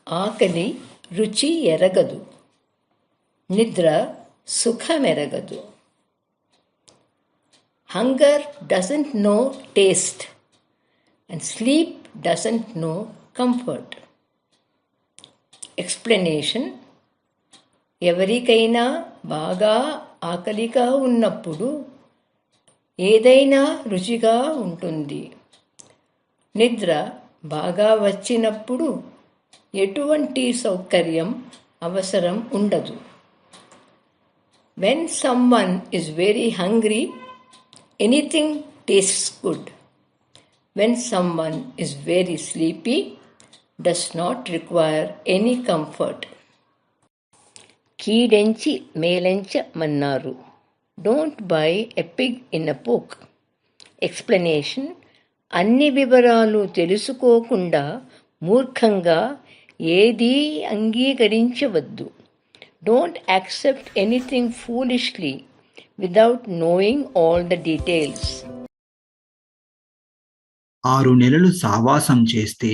ఆకలి రుచి ఎరగదు, నిద్ర సుఖమెరగదు. Hunger doesn't know taste and sleep doesn't know comfort. Explanation: ఎవరికైనా బాగా ఆకలిగా ఉన్నప్పుడు ఏదైనా రుచిగా ఉంటుంది. నిద్ర బాగా వచ్చినప్పుడు ఎటువంటి సౌకర్యం అవసరం ఉండదు. When someone is very hungry, anything tastes good. When someone is very sleepy, does not require any comfort. కీడెంచి మేలెంచమన్నారు. Don't buy a pig in a poke. Explanation: అన్ని వివరాలు తెలుసుకోకుండా మూర్ఖంగా ఏదీ అంగీకరించవద్దు. Don't accept anything foolishly without knowing all the details. 6 నెలలు సావాసం చేస్తే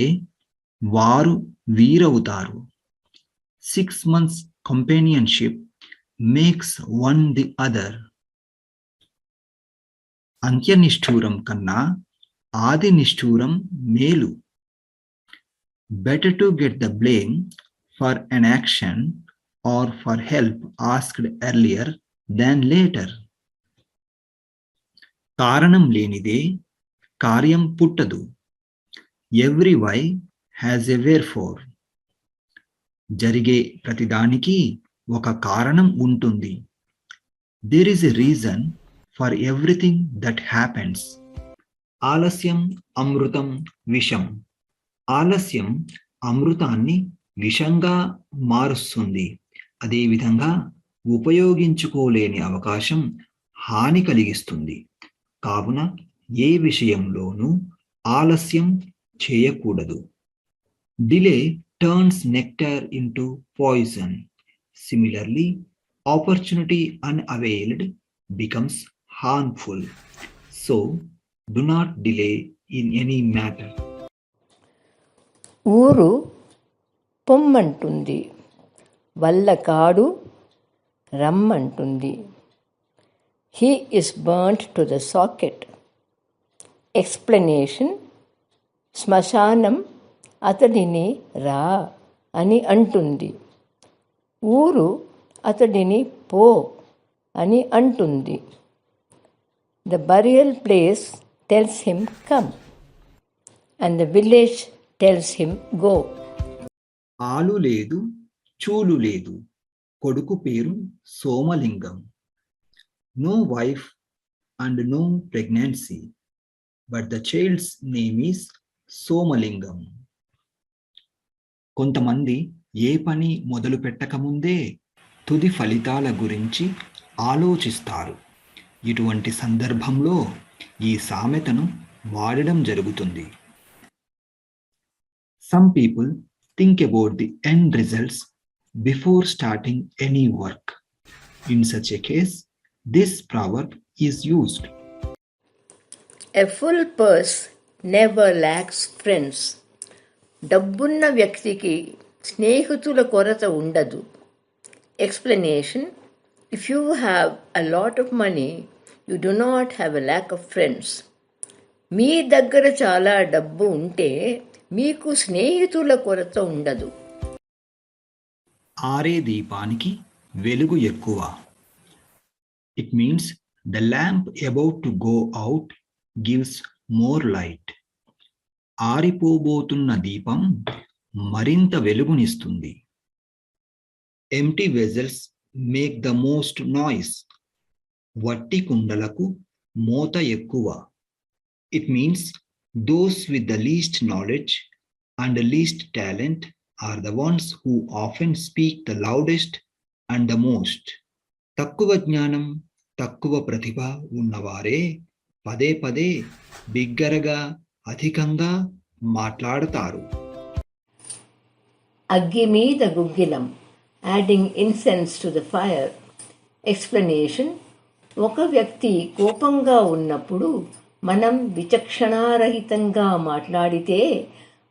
వారు వీరవుతారు. 6 months companionship makes one the other. అంత్యనిష్ఠూరం కన్నా ఆది నిష్ఠూరం మేలు. Better to get the blame for an action or for help asked earlier than later. కారణం లేనిదే కార్యం పుట్టదు. Every why has a wherefore. జరిగే ప్రతిదానికి ఒక కారణం ఉంటుంది. There is a reason for everything that happens. ఆలస్యం అమృతం విషం. ఆలస్యం అమృతాన్ని విషంగా మారుస్తుంది. అదేవిధంగా ఉపయోగించుకోలేని అవకాశం హాని కలిగిస్తుంది. కావున ఏ విషయంలోనూ ఆలస్యం చేయకూడదు. Delay turns nectar into poison. Similarly, opportunity unavailed becomes harmful. So, do not delay in any matter. ఊరు పొమ్మంటుంది, వల్లకాడు రమ్మంటుంది. He is burnt to the socket. Explanation: శ్మశానం అతడిని రా అని అంటుంది. ఊరు అతడిని పో అని అంటుంది. The burial place tells him come and the village tells him go. ఆలు లేదు, చూలు లేదు, కొడుకు పేరు Somalingam. No wife and no pregnancy, but the child's name is Somalingam. కొంతమంది ఏ పని మొదలు పెట్టకముందే తుది ఫలితాల గురించి ఆలోచిస్తారు. ఇటువంటి సందర్భంలో ఈ సామెతను వాడడం జరుగుతుంది. Some people think about the end results before starting any work. In such a case, this proverb is used. A full purse never lacks friends. డబ్బున్న వ్యక్తికి స్నేహితుల కొరత ఉండదు. Explanation: if you have a lot of money, you do not have a lack of friends. మీ దగ్గర చాలా డబ్బు ఉంటే మీకు స్నేహితుల కొరత ఉండదు. ఆరే దీపానికి వెలుగు ఎక్కువ. It means the lamp about to go out gives more light. ఆరిపోబోతున్న దీపం మరింత వెలుగునిస్తుంది. Empty vessels make the most noise. వట్టి కుండలకు మోత ఎక్కువ. It means those with the least knowledge and the least talent are the ones who often speak the loudest and the most. తక్కువ జ్ఞానం, తక్కువ ప్రతిభ ఉన్నవారే పదే పదే బిగ్గరగా, అధికంగా మాట్లాడతారు. అగ్గి మీద గుగ్గిలం, adding incense to the fire. Explanation: ఒక వ్యక్తి కోపంగా ఉన్నప్పుడు మనం విచక్షణారహితంగా మాట్లాడితే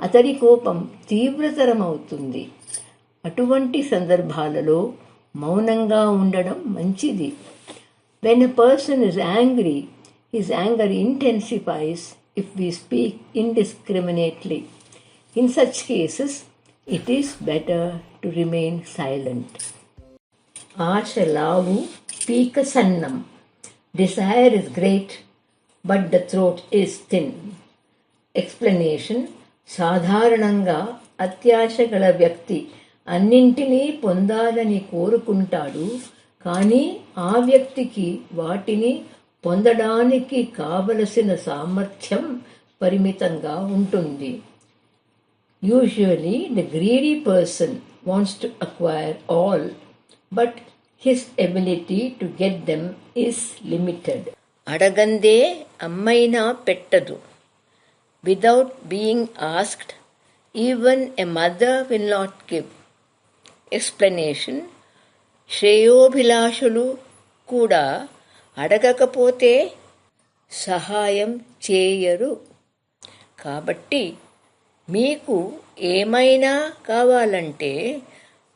అతడి కోపం తీవ్రతరమవుతుంది. అటువంటి సందర్భాలలో మౌనంగా ఉండడం మంచిది. When a person is angry, his anger intensifies if we speak indiscriminately. In such cases, it is better to remain silent. ఆశ లావు పీక సన్నం. Desire is great, but the throat is thin. Explanation. సాధారణంగా అత్యాశ గల వ్యక్తి అన్నింటినీ పొందాలని కోరుకుంటాడు, కానీ ఆ వ్యక్తికి వాటిని పొందడానికి కావలసిన సామర్థ్యం పరిమితంగా ఉంటుంది. Usually, the greedy person wants to acquire all, but his ability to get them is limited. అడగందే అమ్మైనా పెట్టదు. Without being asked, even a mother will not give. Explanation. శ్రేయోభిలాషులు కూడా అడగకపోతే సహాయం చేయరు. కాబట్టి మీకు ఏమైనా కావాలంటే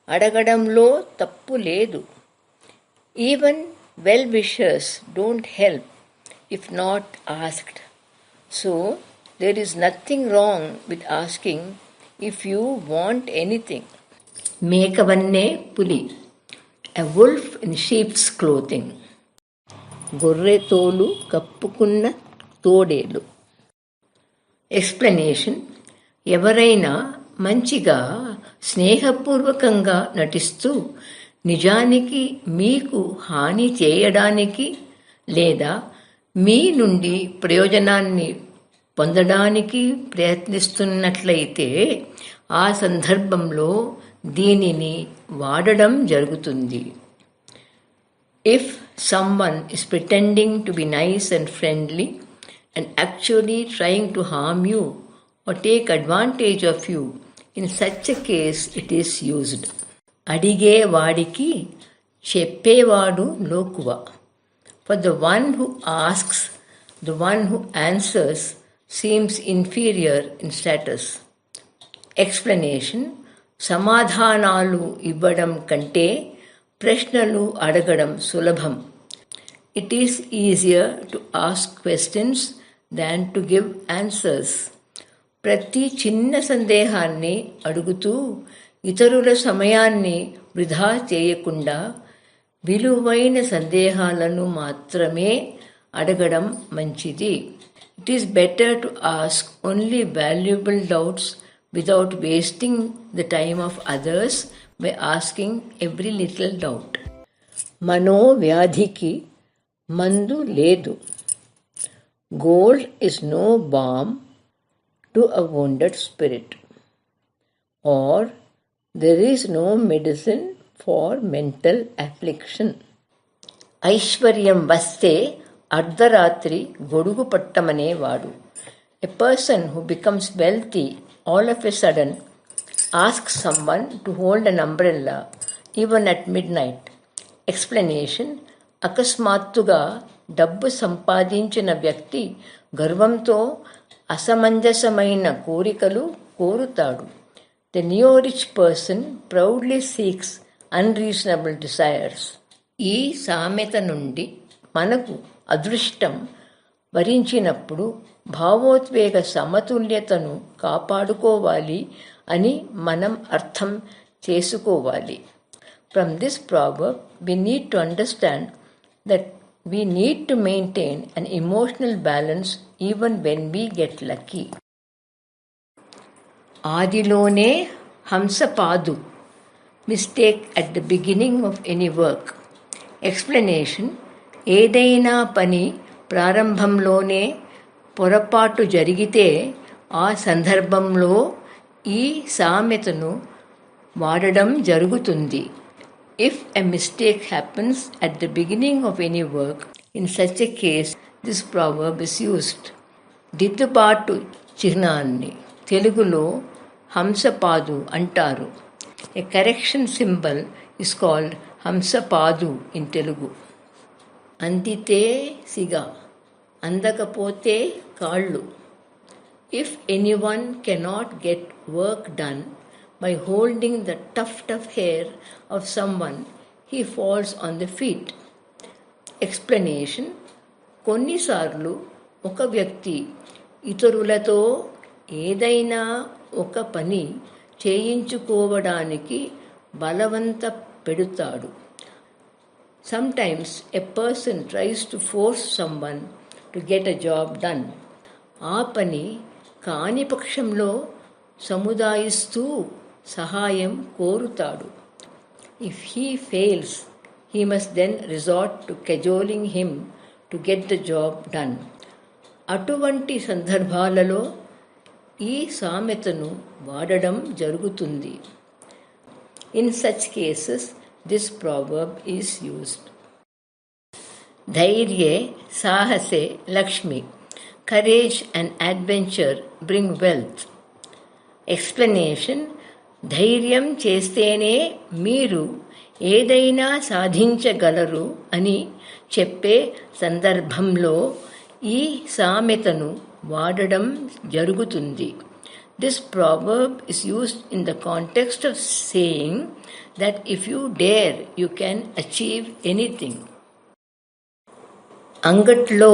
అడగడంలో తప్పు లేదు. Even well wishers don't help if not asked. So there is nothing wrong with asking if you want anything. మేకవన్నే పులి. A wolf in sheep's clothing. గొర్రె తోలు కప్పుకున్న తోడేలు. ఎక్స్ప్లెనేషన్. ఎవరైనా మంచిగా స్నేహపూర్వకంగా నటిస్తూ నిజానికి మీకు హాని చేయడానికి లేదా మీ నుండి ప్రయోజనాన్ని పొందడానికి ప్రయత్నిస్తున్నట్లయితే ఆ సందర్భంలో దీనిని వాడడం జరుగుతుంది. If someone is pretending to be nice and friendly and actually trying to harm you or take advantage of you, in such a case it is used. అడిగే వాడికి చెప్పేవాడు లోకువ. For the one who asks, the one who answers seems inferior in status. Explanation. సమాధానాలు ఇవ్వడం కంటే ప్రశ్నలు అడగడం సులభం. It is easier to ask questions than to give answers. ప్రతి చిన్న సందేహాన్ని అడుగుతూ ఇతరుల సమయాన్ని వృధా చేయకుండా విలువైన సందేహాలను మాత్రమే అడగడం మంచిది. It is better to ask only valuable doubts without wasting the time of others by asking every little doubt. మనోవ్యాధికి మందు లేదు. Gold is no balm to a wounded spirit. Or there is no medicine for mental affliction. ఐశ్వర్యం వస్తే అర్ధరాత్రి గొడుగు పట్టమనేవాడు. A person who becomes wealthy all of a sudden asks someone to hold an umbrella even at midnight. Explanation. అకస్మాత్తుగా డబ్బు సంపాదించిన వ్యక్తి గర్వంతో అసమంజసమైన కోరికలు కోరుతాడు. The neo-rich person proudly seeks unreasonable desires. ఈ సామెత నుండి మనకు అదృష్టం వరించినప్పుడు భావోద్వేగ సమతుల్యతను కాపాడుకోవాలి అని మనం అర్థం చేసుకోవాలి. From this proverb, we need to understand that we need to maintain an emotional balance even when we get lucky. ఆదిలోనే హంసపాదు. Mistake at the beginning of any work. Explanation. ఏదైనా పని ప్రారంభంలోనే పొరపాటు జరిగితే ఆ సందర్భంలో ఈ సామెతను వాడడం జరుగుతుంది. If a mistake happens at the beginning of any work, in such a case, this proverb is used. దిద్దుబాటు చిహ్నాన్ని తెలుగులో హంసపాదు అంటారు. A correction symbol is called హంసపాదు in Telugu. అందితే సిగ, అందకపోతే కాళ్ళు. If anyone cannot get work done by holding the tuft of hair of someone, he falls on the feet. Explanation: కొన్నిసార్లు ఒక వ్యక్తి ఇతరులతో ఏదైనా ఒక పని చేయించుకోవడానికి బలవంత పెడుతాడు. Sometimes a person tries to force someone to get a job done. ఆ పని కాని పక్షంలో సముదాయిస్తూ సహాయం కోరుతాడు. If he fails, he must then resort to cajoling him to get the job done. అటువంటి సందర్భాలలో ఈ సామెతను వాడడం జరుగుతుంది. In such cases, this proverb is used. ధైర్యే సాహసే Lakshmi. Courage and adventure bring wealth. Explanation: ధైర్యం చేస్తేనే మీరు ఏదైనా సాధించగలరు అని చెప్పే సందర్భంలో ఈ సామెతను వాడడం జరుగుతుంది. This proverb is used in the context of saying that if you dare, you can achieve anything. అంగట్లో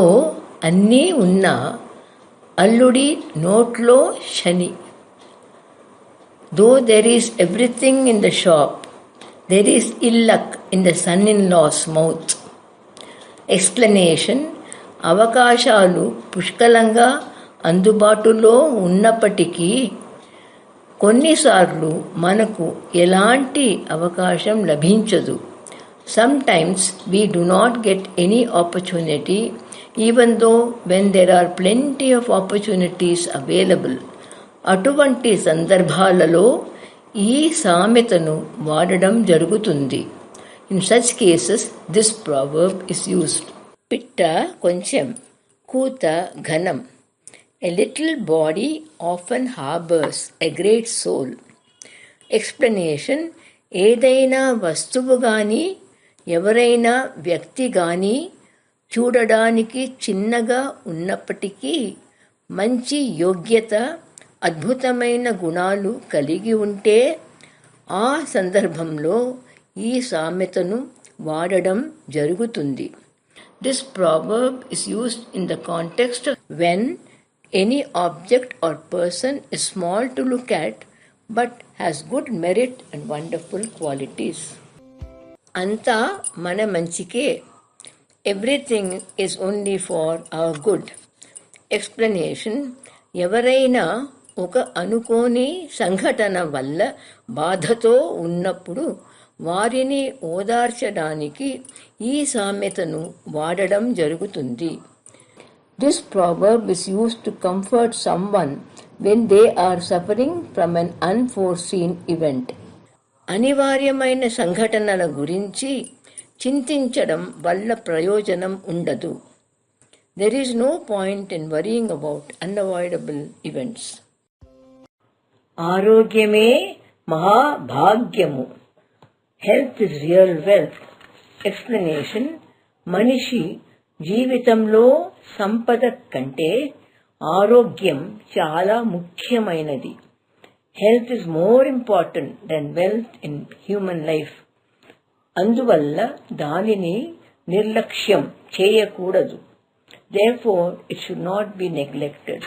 అన్నీ ఉన్నా అల్లుడి నోట్లో శని. Though there is everything in the shop, there is ill luck in the son-in-law's mouth. Explanation: అవకాశాలు పుష్కలంగా అందుబాటులో ఉన్నప్పటికీ కొన్నిసార్లు మనకు ఎలాంటి అవకాశం లభించదు. Sometimes we do not get any opportunity, even though when there are plenty of opportunities available. అటువంటి సందర్భాలలో ఈ సామెతను వాడడం జరుగుతుంది. In such cases, this proverb is used. పిట్ట కొంచెం, కూత ఘనం. A little body often harbors a great soul. Explanation: ఏదైనా వస్తువు గాని ఎవరైనా వ్యక్తి గాని చూడడానికి చిన్నగా ఉన్నప్పటికీ మంచి యోగ్యత, అద్భుతమైన గుణాలు కలిగి ఉంటే ఆ సందర్భంలో ఈ సామెతను వాడడం జరుగుతుంది. This proverb is used in the context of when any object or person is small to look at but has good merit and wonderful qualities. అంతా మన మంచికే. Everything is only for our good. Explanation: ఎవరైనా ఒక అనుకోని సంఘటన వల్ల బాధతో ఉన్నప్పుడు వారిని ఓదార్చడానికి ఈ సామెతను వాడడం జరుగుతుంది. This proverb is used to comfort someone when they are suffering from an unforeseen event. అనివార్యమైన సంఘటనల గురించి చింతించడం వల్ల ప్రయోజనం ఉండదు. There is no point in worrying about unavoidable events. ఆరోగ్యమే మహాభాగ్యము. Health is real wealth. Explanation: మనిషి జీవితంలో సంపద కంటే ఆరోగ్యం చాలా ముఖ్యమైనది. Health is more important than wealth in human life. అందువల్ల దానిని నిర్లక్ష్యం చేయకూడదు. Therefore, it should not be neglected.